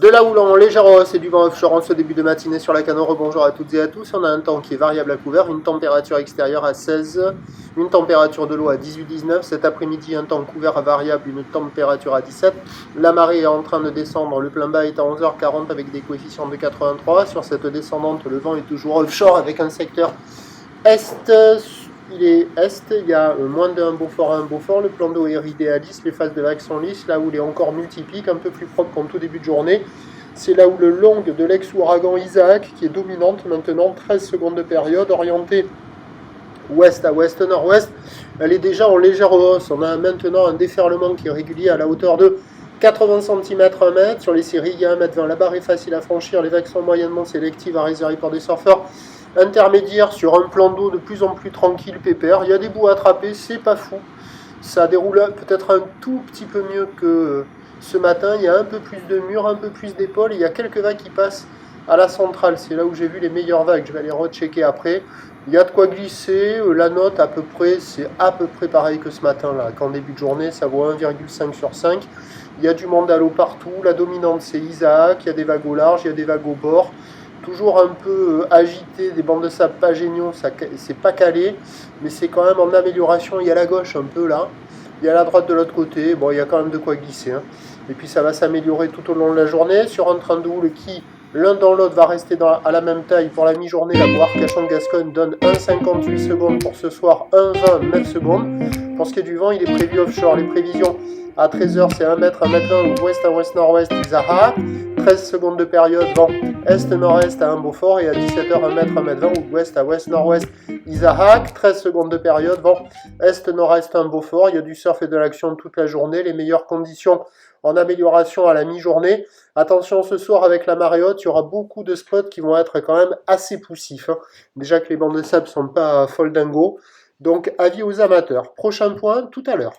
De la houle en légère hausse et du vent offshore en ce début de matinée sur la Canore. Bonjour à toutes et à tous. On a un temps qui est variable à couvert, une température extérieure à 16, une température de l'eau à 18-19. Cet après-midi, un temps couvert à variable, une température à 17. La marée est en train de descendre. Le plein bas est à 11h40 avec des coefficients de 83. Sur cette descendante, le vent est toujours offshore avec un secteur est. Il est est, il y a moins d'un Beaufort à un Beaufort, le plan d'eau est idéaliste, les phases de vagues sont lisses, là où il est encore multiplique, un peu plus propre qu'en tout début de journée. C'est là où le long de l'ex-ouragan Isaac, qui est dominante maintenant, 13 secondes de période, orientée ouest à ouest-nord-ouest, elle est déjà en légère hausse. On a maintenant un déferlement qui est régulier à la hauteur de 80 cm, 1 mètre. Sur les séries, il y a 1,20 m. La barre est facile à franchir, les vagues sont moyennement sélectives à réserver pour des surfeurs intermédiaire sur un plan d'eau de plus en plus tranquille, pépère. Il y a des bouts à attraper, c'est pas fou. Ça déroule peut-être un tout petit peu mieux que ce matin. Il y a un peu plus de murs, un peu plus d'épaules. Il y a quelques vagues qui passent à la centrale. C'est là où j'ai vu les meilleures vagues. Je vais les rechecker après. Il y a de quoi glisser. La note à peu près, c'est à peu près pareil que ce matin là. Qu'en début de journée, ça vaut 1,5 sur 5. Il y a du monde à l'eau partout. La dominante, c'est Isaac. Il y a des vagues au large, il y a des vagues au bord. Toujours un peu agité, des bancs de sable pas géniaux, c'est pas calé, mais c'est quand même en amélioration. Il y a la gauche un peu là, il y a la droite de l'autre côté, bon il y a quand même de quoi glisser. Hein. Et puis ça va s'améliorer tout au long de la journée, sur un train de houle qui, l'un dans l'autre, va rester à la même taille. Pour la mi-journée, la Bois-Arcachon-Gascogne donne 1,58 secondes pour ce soir, 1,20, 9 secondes. Pour ce qui est du vent, il est prévu offshore. Les prévisions à 13h, c'est 1 mètre, 1,20 m, ouest à ouest-nord-ouest, Isaac. 13 secondes de période, vent est-nord-est à un Beaufort, et à 17h, 1 mètre, 1,20 m, ouest à ouest-nord-ouest, Isaac. 13 secondes de période, vent est-nord-est à un Beaufort. Il y a du surf et de l'action toute la journée. Les meilleures conditions en amélioration à la mi-journée. Attention ce soir avec la marée haute, il y aura beaucoup de spots qui vont être quand même assez poussifs. Hein. Déjà que les bancs de sable ne sont pas foldingo. Donc avis aux amateurs. Prochain point tout à l'heure.